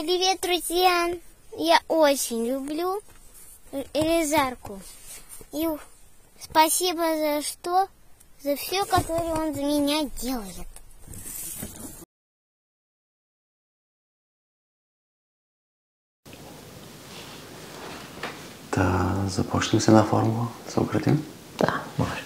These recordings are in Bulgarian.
Привет, друзья! Я очень люблю Елизарку. И спасибо за все, которое он за меня делает. Да започнем с една формула, да се укротим? Да, може.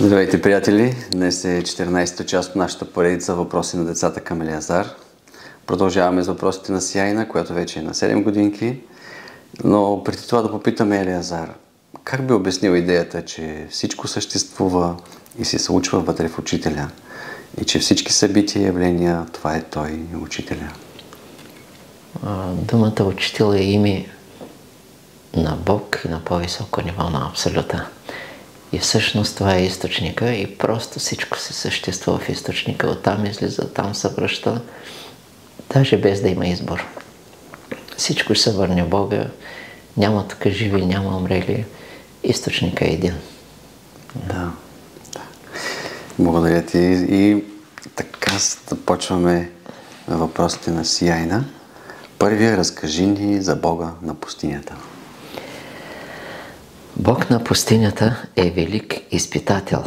Здравейте, приятели! Днес е 14-та част от нашата поредица въпроси на децата към Елиазар. Продължаваме с въпросите на Сияйна, която вече е на 7 годинки. Но преди това да попитаме Елиазар, как би обяснил идеята, че всичко съществува и се случва вътре в учителя и че всички събития и явления, това е той, учителя? Думата учител е име на Бог и на по-високо ниво на Абсолюта. И всъщност това е източника и просто всичко се съществува в източника. Оттам излиза, там се връща, даже без да има избор. Всичко ще се върне в Бога, няма тук живи, няма умрели. Източника е един. Да. Благодаря ти. И така започваме въпросите на Сияйна. Първия, разкажи ни за Бога на пустинята. Бог на пустинята е велик изпитател.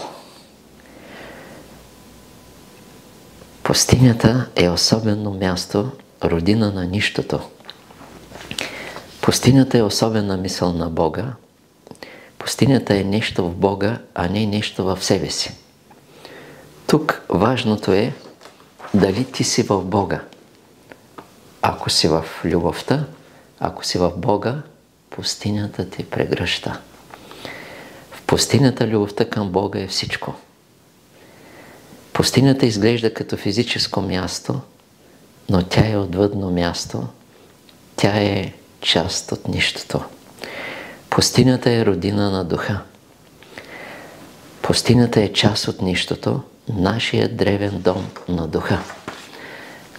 Пустинята е особено място, родина на нищото. Пустинята е особена мисъл на Бога. Пустинята е нещо в Бога, а не нещо в себе си. Тук важното е дали ти си в Бога. Ако си в любовта, ако си в Бога, пустинята те прегръща. В пустинята любовта към Бога е всичко. Пустинята изглежда като физическо място, но тя е отвъдно място. Тя е част от нищото. Пустинята е родина на духа. Пустинята е част от нищото, нашия древен дом на духа.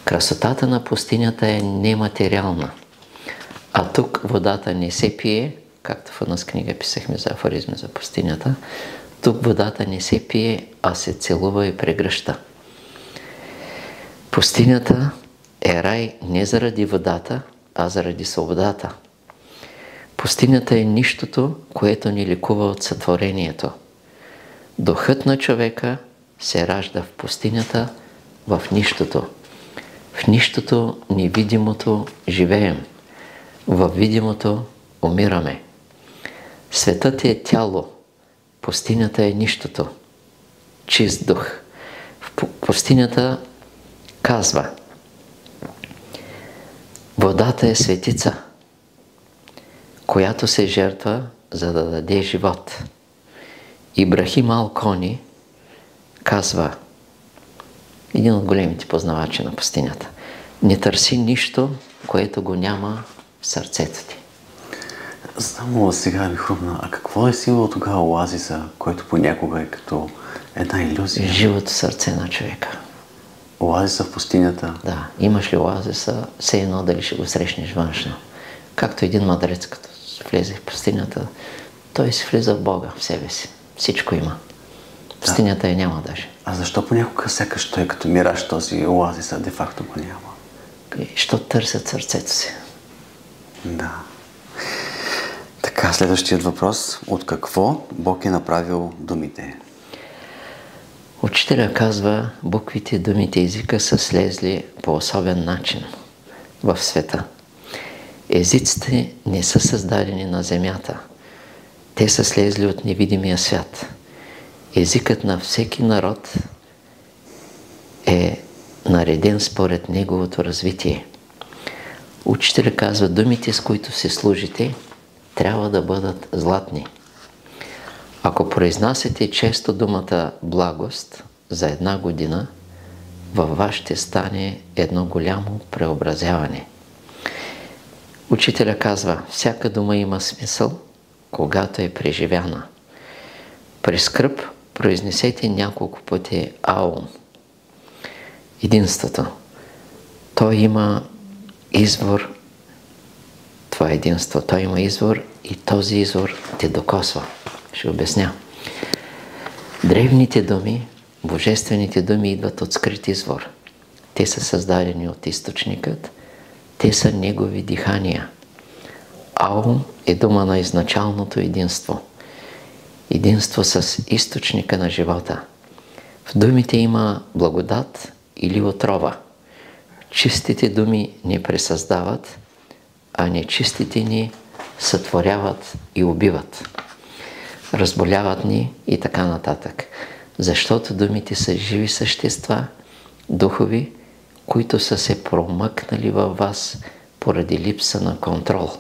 Красотата на пустинята е нематериална. А тук водата не се пие, както в една книга писахме за афоризми за пустинята. Тук водата не се пие, а се целува и прегръща. Пустинята е рай не заради водата, а заради свободата. Пустинята е нищото, което ни лекува от сътворението. Духът на човека се ражда в пустинята, в нищото. В нищото, невидимото, живеем. Във видимото умираме. Светът е тяло, пустинята е нищото, чист дух. В пустинята казва: водата е светица, която се жертва, за да даде живот. Ибрахим Ал-Кони казва, един от големите познавачи на пустинята: не търси нищо, което го няма в сърцето ти. Само сега ми хрумна. А какво е символ тогава оазиса, който понякога е като една илюзия? Живото сърце на човека. Оазиса в пустинята? Да. Имаш ли оазиса, все едно дали ще го срещнеш външно. Както един мъдрец, като влезе в пустинята, той си влиза в Бога, в себе си. Всичко има. Пустинята я няма даже. А защо понякога сякаш той като мираж този оазиса, де-факто го няма? Що търсят сърцето си. Да. Така, следващият въпрос. От какво Бог е направил думите? Учителя казва, буквите, думите, езика са слезли по особен начин в света. Езиците не са създадени на земята. Те са слезли от невидимия свят. Езикът на всеки народ е нареден според неговото развитие. Учителя казва, думите, с които се служите, трябва да бъдат златни. Ако произнасяте често думата благост за една година, във вас ще стане едно голямо преобразяване. Учителя казва, всяка дума има смисъл, когато е преживяна. При скръб произнесете няколко пъти Аум, единството. Той има извор, това единство. Той има извор и този извор те докосва. Ще обясня. Древните думи, божествените думи идват от скрит извор. Те са създадени от източникът, те са негови дихания. Аум е дума на изначалното единство. Единство с източника на живота. В думите има благодат или отрова. Чистите думи не пресъздават, а нечистите ни сътворяват и убиват. Разболяват ни и така нататък. Защото думите са живи същества, духови, които са се промъкнали във вас поради липса на контрол.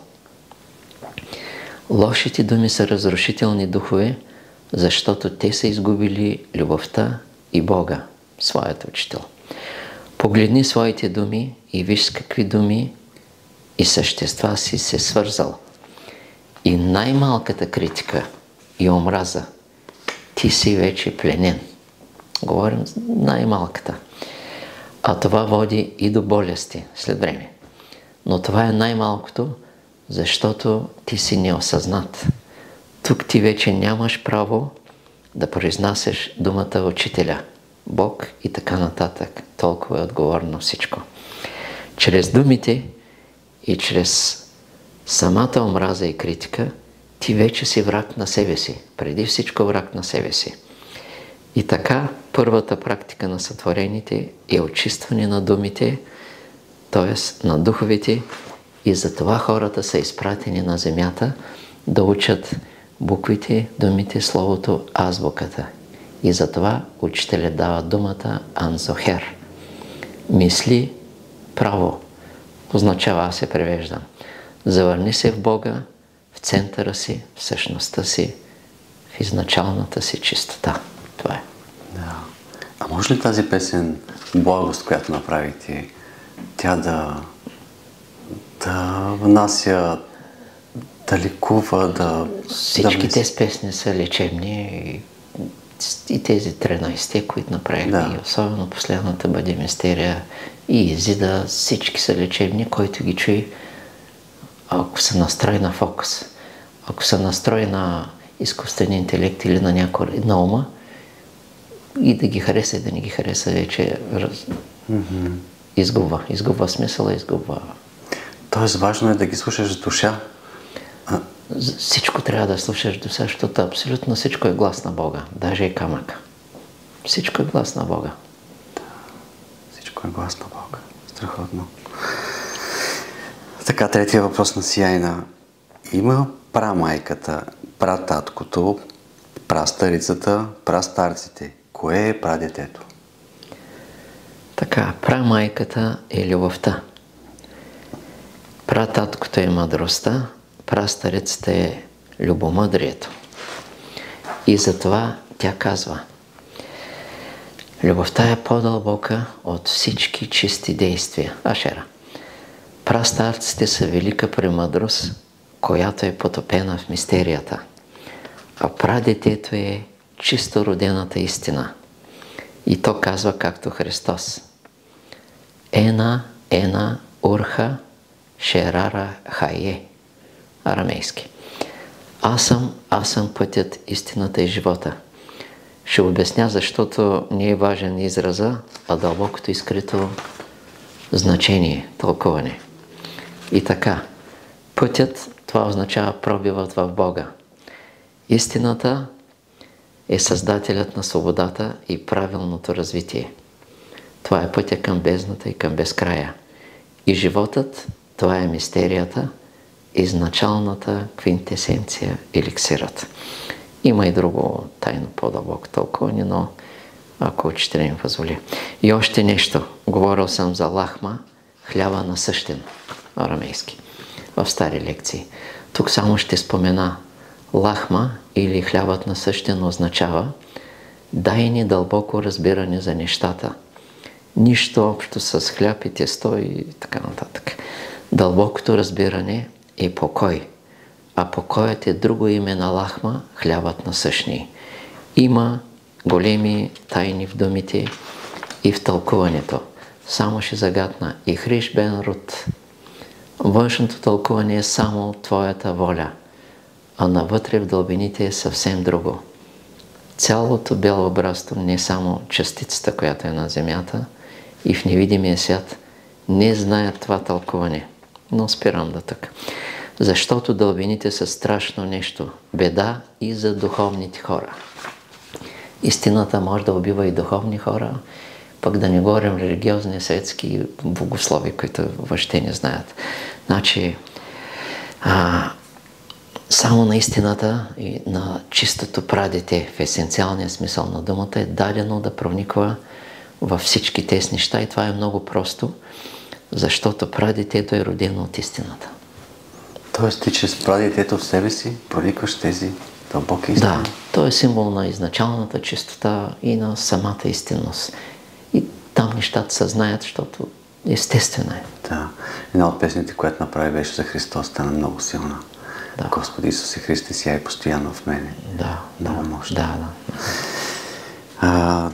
Лошите думи са разрушителни духове, защото те са изгубили любовта и Бога, своят учител. Погледни своите думи и виж с какви думи и същества си се свързал. И най-малката критика и омраза, ти си вече пленен. Говорим най-малката. А това води и до болести след време. Но това е най-малкото, защото ти си неосъзнат. Тук ти вече нямаш право да произнасяш думата учителя, Бог и така нататък. Толкова е отговорно всичко. Чрез думите и чрез самата омраза и критика, ти вече си враг на себе си. Преди всичко враг на себе си. И така, първата практика на сътворените е очистване на думите, т.е. на духовите, и затова хората са изпратени на земята да учат буквите, думите, словото, азбуката. И затова учителят дава думата Анзохер. Мисли право. Означава, аз се превеждам. Завърни се в Бога, в центъра си, в същността си, в изначалната си чистота. Това е. Да. А може ли тази песен, Благост, която направите, тя да внася, да лекува, да... Всички тези песни са лечебни и тези 13-те, които направихме, да. И особено последната Бъде мистерия и Изида, всички са лечебни, който ги чуи, ако се настрои на фокус, ако се настрои на изкуствен интелект или на някой на ума, и да ги хареса и да не ги хареса, вече изгубва смисъла, изгубва. Тоест важно е да ги слушаш с душа. Всичко трябва да слушаш душа, защото абсолютно всичко е глас на Бога, даже и камък. Всичко е глас на Бога. Да, всичко е глас на Бога. Страхотно. Така, третия въпрос на Сияйна. Има прамайката, прататкото, прастарицата, прастарците. Кое е прадетето? Така, прамайката е любовта. Прататкото е мъдростта, прастарицата е любомъдрието. И затова тя казва: любовта е по-дълбока от всички чисти действия. Ашера. Прастарците са велика премъдрост, която е потопена в мистерията. А прадетето е чисто родената истина. И то казва както Христос. Ена, урха, шерара, хае. Арамейски. Аз съм пътят, истината и живота. Ще обясня, защото не е важен израза, а дълбокото и скрито значение, тълкуване. И така, пътят, това означава пробивът в Бога. Истината е създателят на свободата и правилното развитие. Това е пътя към бездната и към безкрая. И животът, това е мистерията, изначалната квинтесенция, еликсирът. Има и друго тайно по-дълбоко тълкуване, но ако учителя ми позволи. И още нещо. Говорил съм за лахма, хляба насъщен, арамейски, в стари лекции. Тук само ще спомена лахма или хлябът насъщен означава дай ни дълбоко разбиране за нещата. Нищо общо с хляб и тесто и така нататък. Дълбокото разбиране е покой, а покоят е друго име на лахма, хлябът насъщни. Има големи тайни в думите и в тълкуването. Само ще загадна и Хриш бен Рут. Външното тълкуване е само твоята воля, а навътре в дълбините е съвсем друго. Цялото бяло братство, не само частицата, която е на земята и в невидимия свят, не знаят това тълкуване. Но спирам да така. Защото дълбините са страшно нещо, беда и за духовните хора. Истината може да убива и духовни хора, пък да не говорим религиозни, светски богослови, които въобще не знаят. Значи, само на истината и на чистото прадете в есенциалния смисъл на думата е дадено да прониква във всички тези неща и това е много просто, защото прадетето е родено от истината. Тоест ти чрез прадетето в себе си проникваш тези дълбоки истини? Да, то е символ на изначалната чистота и на самата истинност. И там нещата се знаят, защото естествено е. Да. Една от песните, която направи, беше за Христос, стана много силна. Да. Господи Исусе Христе, сияй постоянно в мене. Да. Много мощно. Да.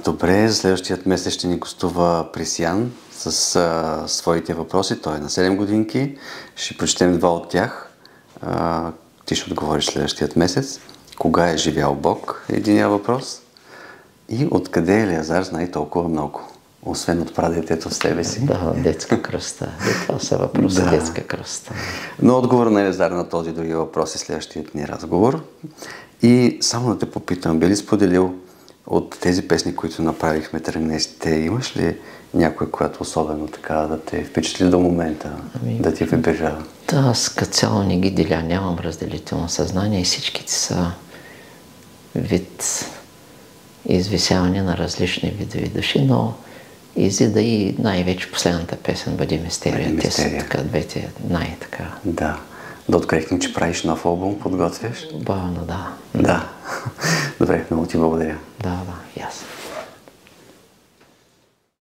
Добре, за следващият месец ще ни гостува Присян с своите въпроси. Той е на 7 годинки. Ще прочетем 2 от тях. Ти ще отговориш следващият месец. Кога е живял Бог? Единия въпрос. И откъде Елиазар знае толкова много? Освен от прадетето в себе си. Да, детска кръста. Това са въпроси, да. Детска кръста. Но отговор на Елиазар на този други въпрос е следващият ни разговор. И само да те попитам, би ли споделил от тези песни, които направихме тренестите, имаш ли някой, която особено така да те впечатли до момента, да ти вибежава? Да, аз като цяло не ги деля, нямам разделително съзнание и всичките са вид извисяване на различни видови души, но изида и най-вече последната песен Бъди мистерия. Те са така двете най-така. Да. Да открехнем, че правиш нов албум, подготвяш? Бавно, да. Да. Добре, много ти благодаря. Да.